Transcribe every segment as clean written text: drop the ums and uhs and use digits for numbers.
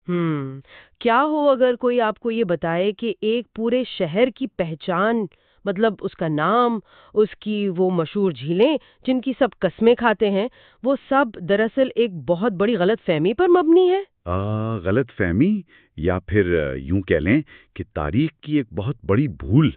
کیا ہو اگر کوئی آپ کو یہ بتائے کہ ایک پورے شہر کی پہچان، مطلب اس کا نام، اس کی وہ مشہور جھیلیں جن کی سب قسمیں کھاتے ہیں، وہ سب دراصل ایک بہت بڑی غلط فہمی پر مبنی ہے؟ غلط فہمی، یا پھر یوں کہہ لیں کہ تاریخ کی ایک بہت بڑی بھول،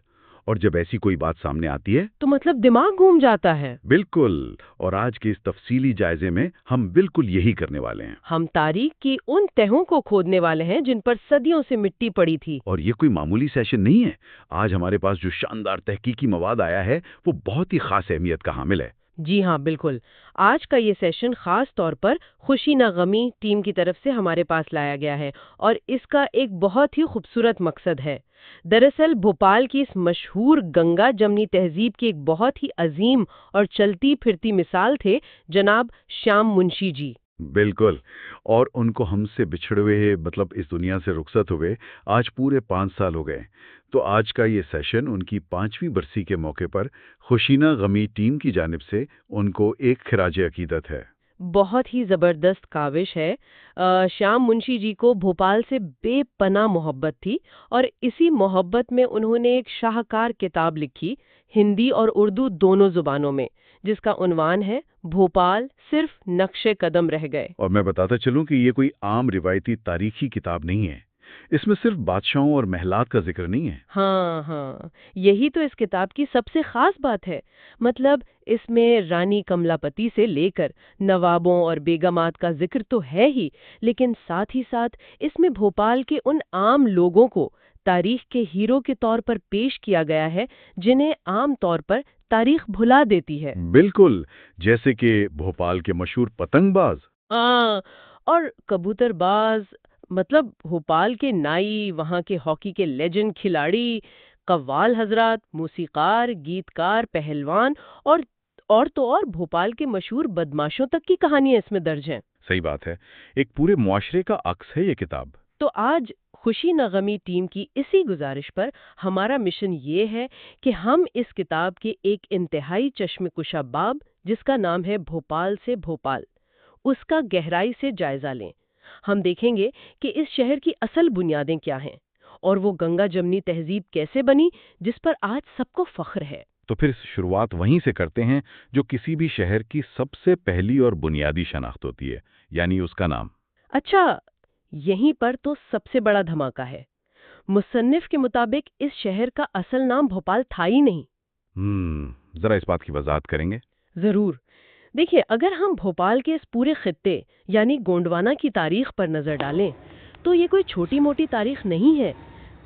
اور جب ایسی کوئی بات سامنے آتی ہے تو مطلب دماغ گھوم جاتا ہے۔ بالکل، اور آج کے اس تفصیلی جائزے میں ہم بالکل یہی کرنے والے ہیں۔ ہم تاریخ کی ان تہوں کو کھودنے والے ہیں جن پر صدیوں سے مٹی پڑی تھی۔ اور یہ کوئی معمولی سیشن نہیں ہے۔ آج ہمارے پاس جو شاندار تحقیقی مواد آیا ہے وہ بہت ہی خاص اہمیت کا حامل ہے۔ جی ہاں، بالکل۔ آج کا یہ سیشن خاص طور پر خوشی نہ غمی ٹیم کی طرف سے ہمارے پاس لایا گیا ہے، اور اس کا ایک بہت ہی خوبصورت مقصد ہے۔ دراصل بھوپال کی اس مشہور گنگا جمنی تہذیب کی ایک بہت ہی عظیم اور چلتی پھرتی مثال تھے جناب شیام منشی جی۔ بالکل، اور ان کو ہم سے بچھڑے ہوئے مطلب اس دنیا سے رخصت ہوئے آج پورے 5 سال ہو گئے۔ تو آج کا یہ سیشن ان کی 5ویں برسی کے موقع پر خوشینہ غمی ٹیم کی جانب سے ان کو ایک خراج عقیدت ہے۔ بہت ہی زبردست کاوش ہے۔ شیام منشی جی کو بھوپال سے بے پناہ محبت تھی، اور اسی محبت میں انہوں نے ایک شاہکار کتاب لکھی، ہندی اور اردو دونوں زبانوں میں، جس کا عنوان ہے بھوپال صرف نقش قدم رہ گئے۔ اور میں بتاتا چلوں کہ یہ کوئی عام روایتی تاریخی کتاب نہیں ہے۔ اس میں صرف بادشاہوں اور محلات کا ذکر نہیں ہے۔ ہاں ہاں، یہی تو اس کتاب کی سب سے خاص بات ہے۔ مطلب اس میں رانی کملا پتی سے لے کر نوابوں اور بیگمات کا ذکر تو ہے ہی، لیکن ساتھ ہی ساتھ اس میں بھوپال کے ان عام لوگوں کو تاریخ کے ہیرو کے طور پر پیش کیا گیا ہے جنہیں عام طور پر تاریخ بھلا دیتی ہے۔ بالکل، جیسے کہ بھوپال کے مشہور پتنگ باز۔ ہاں، اور کبوتر باز، مطلب بھوپال کے نائی، وہاں کے ہاکی کے لیجنڈ کھلاڑی، قوال حضرات، موسیقار، گیتکار، پہلوان، اور تو اور بھوپال کے مشہور بدماشوں تک کی کہانیاں اس میں درج ہیں۔ صحیح بات ہے، ایک پورے معاشرے کا عکس ہے یہ کتاب۔ تو آج خوشی نہ غمی ٹیم کی اسی گزارش پر ہمارا مشن یہ ہے کہ ہم اس کتاب کے ایک انتہائی چشم کشا باب، جس کا نام ہے بھوپال سے بھوپال، اس کا گہرائی سے جائزہ لیں۔ ہم دیکھیں گے کہ اس شہر کی اصل بنیادیں کیا ہیں، اور وہ گنگا جمنی تہذیب کیسے بنی جس پر آج سب کو فخر ہے۔ تو پھر شروعات وہیں سے کرتے ہیں جو کسی بھی شہر کی سب سے پہلی اور بنیادی شناخت ہوتی ہے، یعنی اس کا نام۔ اچھا، یہیں پر تو سب سے بڑا دھماکہ ہے۔ مصنف کے مطابق اس شہر کا اصل نام بھوپال تھا ہی نہیں۔ ذرا اس بات کی وضاحت کریں گے؟ ضرور۔ دیکھیے، اگر ہم بھوپال کے اس پورے خطے یعنی گونڈوانا کی تاریخ پر نظر ڈالیں تو یہ کوئی چھوٹی موٹی تاریخ نہیں ہے۔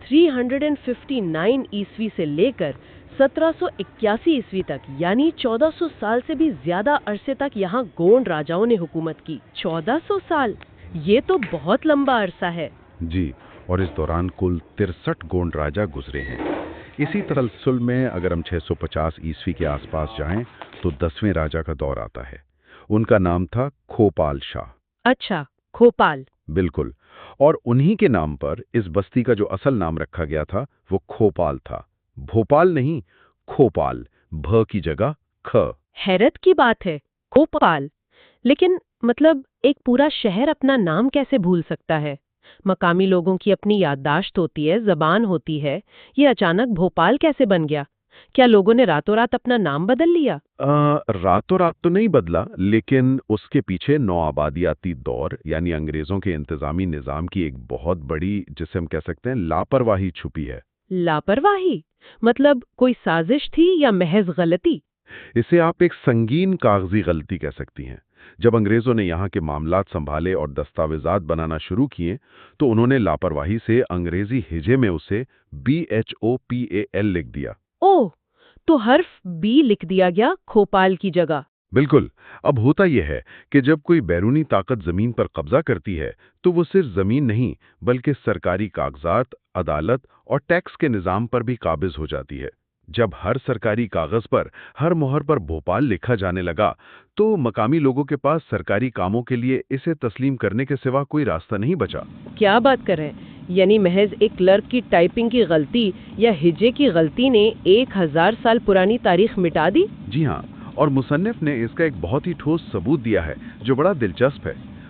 359 عیسوی سے لے کر 1781 عیسوی تک، یعنی 1400 سال سے بھی زیادہ عرصے تک یہاں گونڈ راجاؤں نے حکومت کی۔ 1400 سال، یہ تو بہت لمبا عرصہ ہے۔ جی، اور اس دوران کل 63 گونڈ راجا گزرے ہیں۔ اسی تسلسل میں اگر ہم 650 عیسوی کے آس پاس جائیں تو 10ویں راجا کا دور آتا ہے۔ ان کا نام تھا کھوپال شاہ۔ اچھا، کھوپال۔ بالکل، اور انہی کے نام پر اس بستی کا جو اصل نام رکھا گیا تھا وہ کھوپال تھا۔ بھوپال نہیں، کھوپال، بھ کی جگہ کھ۔ حیرت کی بات ہے، کھوپال، لیکن مطلب ایک پورا شہر اپنا نام کیسے بھول سکتا ہے؟ مقامی لوگوں کی اپنی یادداشت ہوتی ہے، زبان ہوتی ہے، یہ اچانک بھوپال کیسے بن گیا؟ کیا لوگوں نے راتوں رات اپنا نام بدل لیا؟ راتوں رات تو نہیں بدلا، لیکن اس کے پیچھے نوآبادیاتی دور یعنی انگریزوں کے انتظامی نظام کی ایک بہت بڑی، جسے ہم کہہ سکتے ہیں، لاپرواہی چھپی ہے۔ لاپرواہی؟ مطلب کوئی سازش تھی یا محض غلطی؟ اسے آپ ایک سنگین کاغذی غلطی کہہ سکتی ہیں۔ جب انگریزوں نے یہاں کے معاملات سنبھالے اور دستاویزات بنانا شروع کیے تو انہوں نے لاپرواہی سے انگریزی ہجے میں اسے BHOPAL لکھ دیا۔ اوہ، تو حرف بی لکھ دیا گیا کھوپال کی جگہ۔ بالکل۔ اب ہوتا یہ ہے کہ جب کوئی بیرونی طاقت زمین پر قبضہ کرتی ہے تو وہ صرف زمین نہیں بلکہ سرکاری کاغذات، عدالت اور ٹیکس کے نظام پر بھی قابض ہو جاتی ہے۔ جب ہر سرکاری کاغذ پر، ہر مہر پر بھوپال لکھا جانے لگا تو مقامی لوگوں کے پاس سرکاری کاموں کے لیے اسے تسلیم کرنے کے سوا کوئی راستہ نہیں بچا۔ کیا بات کر رہے ہیں؟ یعنی محض ایک کلرک کی ٹائپنگ کی غلطی یا ہجے کی غلطی نے 1000 سال پرانی تاریخ مٹا دی؟ جی ہاں، اور مصنف نے اس کا ایک بہت ہی ٹھوس ثبوت دیا ہے جو بڑا دلچسپ ہے۔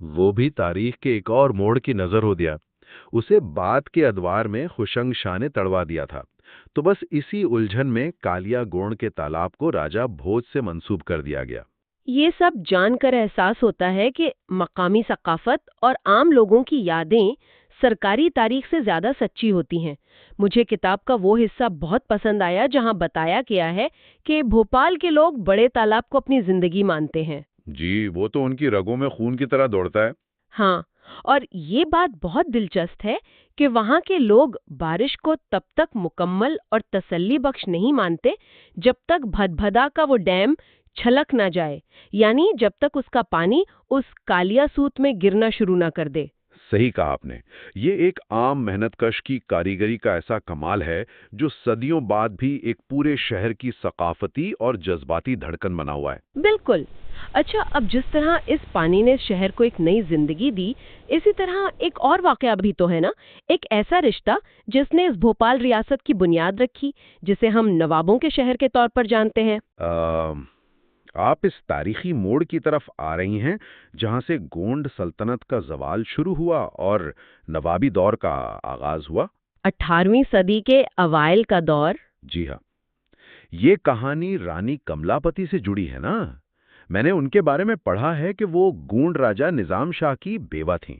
وہ بھی تاریخ کے ایک اور موڑ کی نظر ہو دیا. اسے بعد کے ادوار میں خوشنگ شاہ نے تڑوا دیا تھا. تو بس اسی الجھن میں کالیا گونڈ کے تالاب کو راجہ بھوج سے منسوب کر دیا گیا. یہ سب جان کر احساس ہوتا ہے کہ مقامی ثقافت اور عام لوگوں کی یادیں سرکاری تاریخ سے زیادہ سچی ہوتی ہیں. مجھے کتاب کا وہ حصہ بہت پسند آیا جہاں بتایا گیا ہے کہ بھوپال کے لوگ بڑے تالاب کو اپنی زندگی مانتے ہیں. جی، وہ تو ان کی رگوں میں خون کی طرح دوڑتا ہے. ہاں، اور یہ بات بہت دلچسپ ہے کہ وہاں کے لوگ بارش کو تب تک مکمل اور تسلی بخش نہیں مانتے جب تک بھدبھدا کا وہ ڈیم چھلک نہ جائے، یعنی جب تک اس کا پانی اس کالیا سوت میں گرنا شروع نہ کر دے. صحیح کہا آپ نے. یہ ایک عام محنت کش کی کاریگری کا ایسا کمال ہے جو صدیوں بعد بھی ایک پورے شہر کی ثقافتی اور جذباتی دھڑکن بنا ہوا ہے. بالکل. اچھا، اب جس طرح اس پانی نے شہر کو ایک نئی زندگی دی، اسی طرح ایک اور واقعہ بھی تو ہے نا، ایک ایسا رشتہ جس نے اس بھوپال ریاست کی بنیاد رکھی، جسے ہم نوابوں کے شہر کے طور پر جانتے ہیں. آپ اس تاریخی موڑ کی طرف آ رہی ہیں جہاں سے گونڈ سلطنت کا زوال شروع ہوا اور نوابی دور کا آغاز ہوا. 18ویں صدی کے اوائل کا دور. جی ہاں، یہ کہانی رانی کملاپتی سے جڑی ہے نا. میں نے ان کے بارے میں پڑھا ہے کہ وہ گونڈ راجہ نظام شاہ کی بیوہ تھیں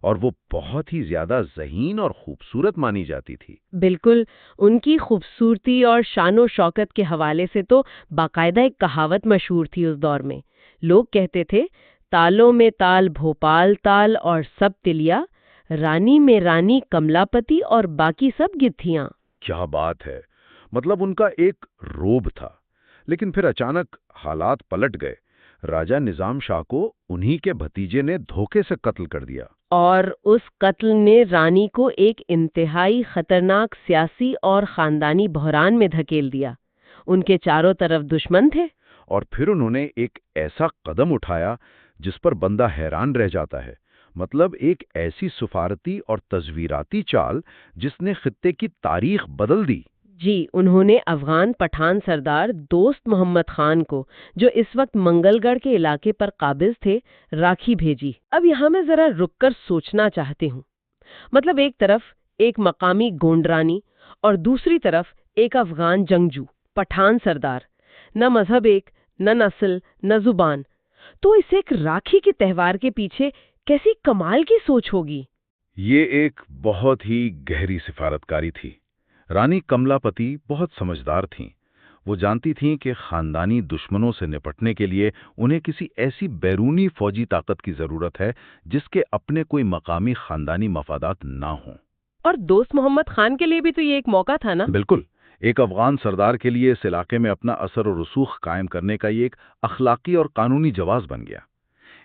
اور وہ بہت ہی زیادہ ذہین اور خوبصورت مانی جاتی تھی. بالکل. ان کی خوبصورتی اور شان و شوکت کے حوالے سے تو باقاعدہ ایک کہاوت مشہور تھی اس دور میں. لوگ کہتے تھے، تالوں میں تال بھوپال تال اور سب تلیا، رانی میں رانی کملاپتی اور باقی سب گتھیاں. کیا بات ہے! مطلب ان کا ایک روب تھا. لیکن پھر اچانک حالات پلٹ گئے. راجہ نظام شاہ کو انہی کے بھتیجے نے دھوکے سے قتل کر دیا. اور اس قتل نے رانی کو ایک انتہائی خطرناک سیاسی اور خاندانی بحران میں دھکیل دیا. ان کے چاروں طرف دشمن تھے. اور پھر انہوں نے ایک ایسا قدم اٹھایا جس پر بندہ حیران رہ جاتا ہے. مطلب ایک ایسی سفارتی اور تصویراتی چال جس نے خطے کی تاریخ بدل دی. جی، انہوں نے افغان پٹھان سردار دوست محمد خان کو، جو اس وقت منگل گڑھ کے علاقے پر قابض تھے، راکھی بھیجی. اب یہاں میں ذرا رک کر سوچنا چاہتی ہوں. مطلب ایک طرف ایک مقامی گونڈرانی اور دوسری طرف ایک افغان جنگجو پٹھان سردار. نہ مذہب ایک، نہ نسل، نہ زبان. تو اس ایک راکھی کے تہوار کے پیچھے کیسی کمال کی سوچ ہوگی. یہ ایک بہت ہی گہری سفارتکاری تھی. رانی کملاپتی بہت سمجھدار تھیں. وہ جانتی تھیں کہ خاندانی دشمنوں سے نپٹنے کے لیے انہیں کسی ایسی بیرونی فوجی طاقت کی ضرورت ہے جس کے اپنے کوئی مقامی خاندانی مفادات نہ ہوں. اور دوست محمد خان کے لیے بھی تو یہ ایک موقع تھا نا. بالکل. ایک افغان سردار کے لیے اس علاقے میں اپنا اثر و رسوخ قائم کرنے کا یہ ایک اخلاقی اور قانونی جواز بن گیا.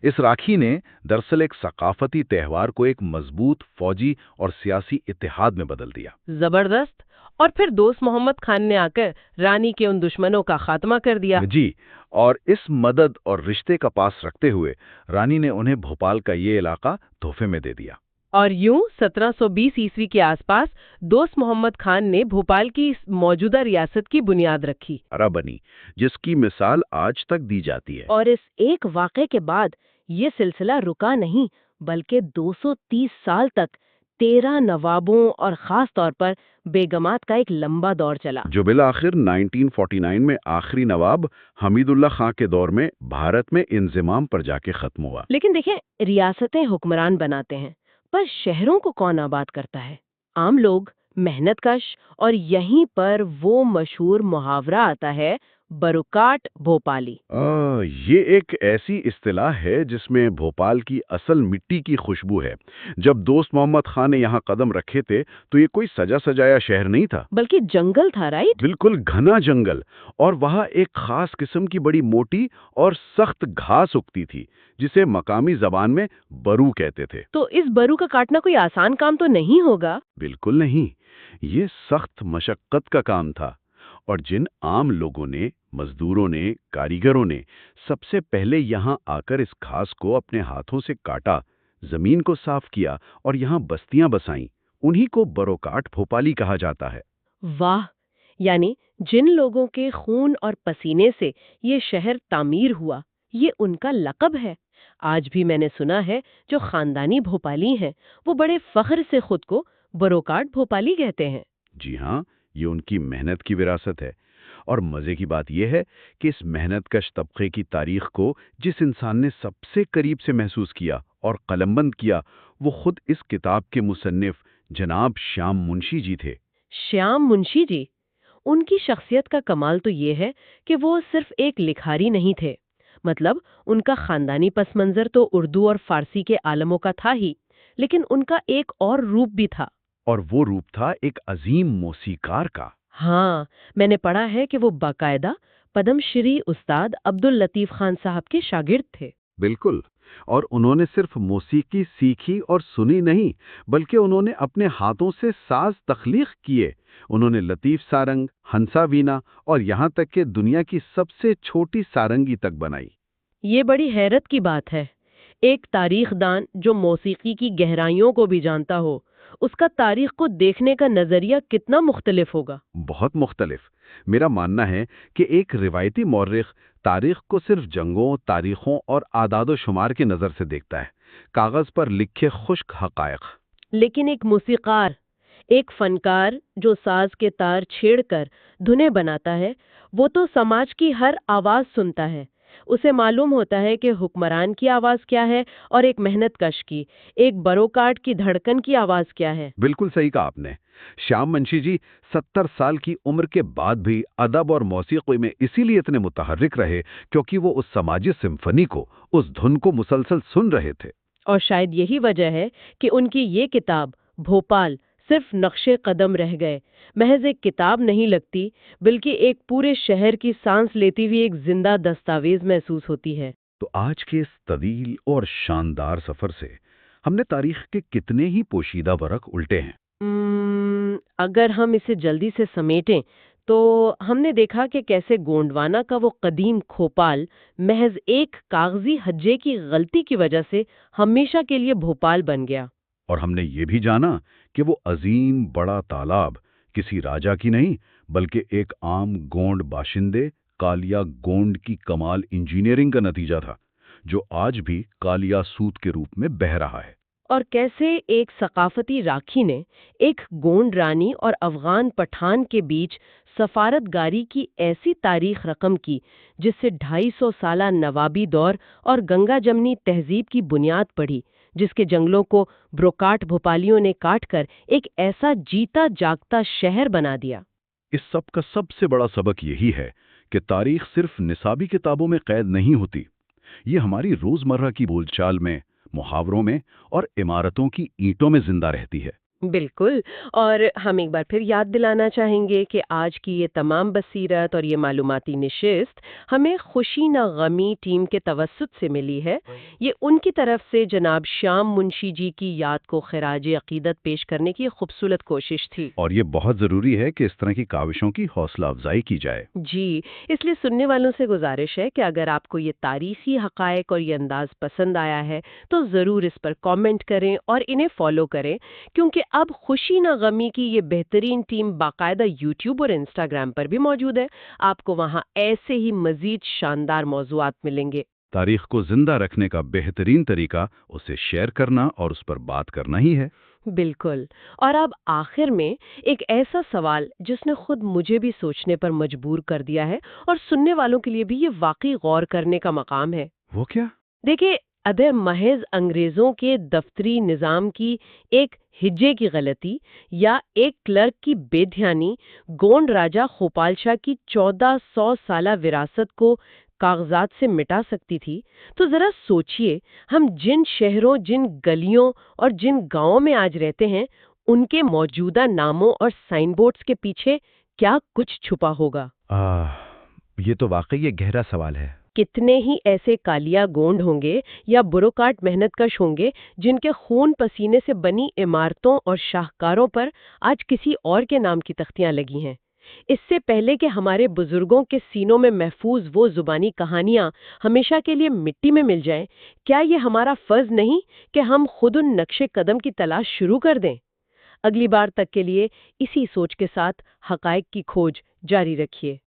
اس راکھی نے دراصل ایک ثقافتی تہوار کو ایک مضبوط فوجی اور سیاسی اتحاد میں بدل دیا. زبردست. اور پھر دوست محمد خان نے آ کر رانی کے ان دشمنوں کا خاتمہ کر دیا. جی، اور اس مدد اور رشتے کا پاس رکھتے ہوئے رانی نے انہیں بھوپال کا یہ علاقہ تحفے میں دے دیا. اور یوں 1720 عیسوی کے آس پاس دوست محمد خان نے بھوپال کی موجودہ ریاست کی بنیاد رکھی. بنی جس کی مثال آج تک دی جاتی ہے. اور اس ایک واقعے کے بعد یہ سلسلہ رکا نہیں، بلکہ 230 سال تک 13 نوابوں اور خاص طور پر بیگمات کا ایک لمبا دور چلا، جو بالآخر 1949 میں آخری نواب حمید اللہ خان کے دور میں بھارت میں انضمام پر جا کے ختم ہوا. لیکن دیکھیں، ریاستیں حکمران بناتے ہیں، پر شہروں کو کون آباد کرتا ہے؟ عام لوگ، محنت کش. اور یہیں پر وہ مشہور محاورہ آتا ہے، بروکاٹ بھوپالی. یہ ایک ایسی اصطلاح ہے جس میں بھوپال کی اصل مٹی کی خوشبو ہے. جب دوست محمد خان نے یہاں قدم رکھے تھے تو یہ کوئی سجا سجایا شہر نہیں تھا، بلکہ جنگل تھا، رائٹ؟ بالکل گھنا جنگل. اور وہاں ایک خاص قسم کی بڑی موٹی اور سخت گھاس اگتی تھی جسے مقامی زبان میں برو کہتے تھے. تو اس برو کا کاٹنا کوئی آسان کام تو نہیں ہوگا؟ بالکل نہیں. یہ سخت مشقت کا کام تھا. اور جن عام لوگوں نے، مزدوروں نے، کاریگروں نے سب سے پہلے یہاں آ کر اس گھاس کو اپنے ہاتھوں سے کاٹا، زمین کو صاف کیا اور یہاں بستیاں بسائیں، انہی کو بروکاٹ بھوپالی کہا جاتا ہے. واہ! یعنی جن لوگوں کے خون اور پسینے سے یہ شہر تعمیر ہوا، یہ ان کا لقب ہے. آج بھی میں نے سنا ہے جو خاندانی بھوپالی ہیں وہ بڑے فخر سے خود کو بروکاٹ بھوپالی کہتے ہیں۔ جی ہاں، یہ ان کی محنت کی وراثت ہے۔ اور مزے کی بات یہ ہے کہ اس محنت کش طبقے کی تاریخ کو جس انسان نے سب سے قریب سے محسوس کیا اور قلمبند کیا، وہ خود اس کتاب کے مصنف جناب شیام منشی جی تھے۔ شیام منشی جی، ان کی شخصیت کا کمال تو یہ ہے کہ وہ صرف ایک لکھاری نہیں تھے، مطلب ان کا خاندانی پس منظر تو اردو اور فارسی کے عالموں کا تھا ہی، لیکن ان کا ایک اور روپ بھی تھا۔ اور وہ روپ تھا ایک عظیم موسیقار کا۔ ہاں، میں نے پڑھا ہے کہ وہ باقاعدہ پدم شری استاد عبداللطیف خان صاحب کے شاگرد تھے۔ بالکل، اور انہوں نے صرف موسیقی سیکھی اور سنی نہیں، بلکہ انہوں نے اپنے ہاتھوں سے ساز تخلیق کیے۔ انہوں نے لطیف سارنگ، ہنسا وینا اور یہاں تک کہ دنیا کی سب سے چھوٹی سارنگی تک بنائی۔ یہ بڑی حیرت کی بات ہے، ایک تاریخ دان جو موسیقی کی گہرائیوں کو بھی جانتا ہو، اس کا تاریخ کو دیکھنے کا نظریہ کتنا مختلف ہوگا۔ بہت مختلف۔ میرا ماننا ہے کہ ایک روایتی مورخ تاریخ کو صرف جنگوں، تاریخوں اور اعداد و شمار کی نظر سے دیکھتا ہے، کاغذ پر لکھے خشک حقائق۔ لیکن ایک موسیقار، ایک فنکار جو ساز کے تار چھیڑ کر دھنیں بناتا ہے، وہ تو سماج کی ہر آواز سنتا ہے۔ اسے معلوم ہوتا ہے کہ حکمران کی آواز کیا ہے اور ایک محنت کش کی، ایک بروکاٹ کی دھڑکن کی آواز کیا ہے۔ بالکل صحیح کہا آپ نے۔ شیام منشی جی 70 سال کی عمر کے بعد بھی ادب اور موسیقی میں اسی لیے اتنے متحرک رہے کیونکہ وہ اس سماجی سمفنی کو، اس دھن کو مسلسل سن رہے تھے۔ اور شاید یہی وجہ ہے کہ ان کی یہ کتاب بھوپال صرف نقش قدم رہ گئے، محض ایک کتاب نہیں لگتی، بلکہ ایک پورے شہر کی سانس لیتی ہوئی ایک زندہ دستاویز محسوس ہوتی ہے۔ تو آج کے اس طویل اور شاندار سفر سے ہم نے تاریخ کے کتنے ہی پوشیدہ ورق الٹے ہیں۔ اگر ہم اسے جلدی سے سمیٹیں تو ہم نے دیکھا کہ کیسے گونڈوانا کا وہ قدیم کھوپال محض ایک کاغذی ہجے کی غلطی کی وجہ سے ہمیشہ کے لیے بھوپال بن گیا۔ اور ہم نے یہ بھی جانا کہ وہ عظیم بڑا تالاب کسی راجا کی نہیں بلکہ ایک عام گونڈ باشندے کالیا گونڈ کی کمال انجینئرنگ کا نتیجہ تھا، جو آج بھی کالیا سوت کے روپ میں بہہ رہا ہے۔ اور کیسے ایک ثقافتی راکھی نے ایک گونڈ رانی اور افغان پٹھان کے بیچ سفارت گاری کی ایسی تاریخ رقم کی جس سے 250 سالہ نوابی دور اور گنگا جمنی تہذیب کی بنیاد پڑی، جس کے جنگلوں کو بروکاٹ بھوپالیوں نے کاٹ کر ایک ایسا جیتا جاگتا شہر بنا دیا۔ اس سب کا سب سے بڑا سبق یہی ہے کہ تاریخ صرف نصابی کتابوں میں قید نہیں ہوتی، یہ ہماری روزمرہ کی بول چال میں، محاوروں میں اور عمارتوں کی اینٹوں میں زندہ رہتی ہے۔ بالکل، اور ہم ایک بار پھر یاد دلانا چاہیں گے کہ آج کی یہ تمام بصیرت اور یہ معلوماتی نشست ہمیں خوشی نہ غمی ٹیم کے توسط سے ملی ہے۔ یہ ان کی طرف سے جناب شیام منشی جی کی یاد کو خراج عقیدت پیش کرنے کی خوبصورت کوشش تھی۔ اور یہ بہت ضروری ہے کہ اس طرح کی کاوشوں کی حوصلہ افزائی کی جائے۔ جی، اس لیے سننے والوں سے گزارش ہے کہ اگر آپ کو یہ تاریخی حقائق اور یہ انداز پسند آیا ہے تو ضرور اس پر کامنٹ کریں اور انہیں فالو کریں، کیونکہ اب خوشی نہ غمی کی یہ بہترین ٹیم باقاعدہ یوٹیوب اور انسٹاگرام پر بھی موجود ہے۔ آپ کو وہاں ایسے ہی مزید شاندار موضوعات ملیں گے۔ تاریخ کو زندہ رکھنے کا بہترین طریقہ اسے شیئر کرنا اور اس پر بات کرنا ہی ہے۔ بالکل، اور اب آخر میں ایک ایسا سوال جس نے خود مجھے بھی سوچنے پر مجبور کر دیا ہے اور سننے والوں کے لیے بھی یہ واقعی غور کرنے کا مقام ہے۔ وہ کیا؟ دیکھیں، اگر محض انگریزوں کے دفتری نظام کی ایک ہجے کی غلطی یا ایک کلرک کی بے دھیانی گونڈ راجہ کھوپال شاہ کی 1400 سالہ وراثت کو کاغذات سے مٹا سکتی تھی، تو ذرا سوچئے ہم جن شہروں، جن گلیوں اور جن گاؤں میں آج رہتے ہیں، ان کے موجودہ ناموں اور سائن بورڈز کے پیچھے کیا کچھ چھپا ہوگا۔ یہ تو واقعی ایک گہرا سوال ہے۔ کتنے ہی ایسے کالیا گونڈ ہوں گے یا بروکاٹ محنت کش ہوں گے جن کے خون پسینے سے بنی عمارتوں اور شاہکاروں پر آج کسی اور کے نام کی تختیاں لگی ہیں۔ اس سے پہلے کہ ہمارے بزرگوں کے سینوں میں محفوظ وہ زبانی کہانیاں ہمیشہ کے لیے مٹی میں مل جائیں، کیا یہ ہمارا فرض نہیں کہ ہم خود ان نقش قدم کی تلاش شروع کر دیں؟ اگلی بار تک کے لیے اسی سوچ کے ساتھ حقائق کی کھوج جاری رکھیے۔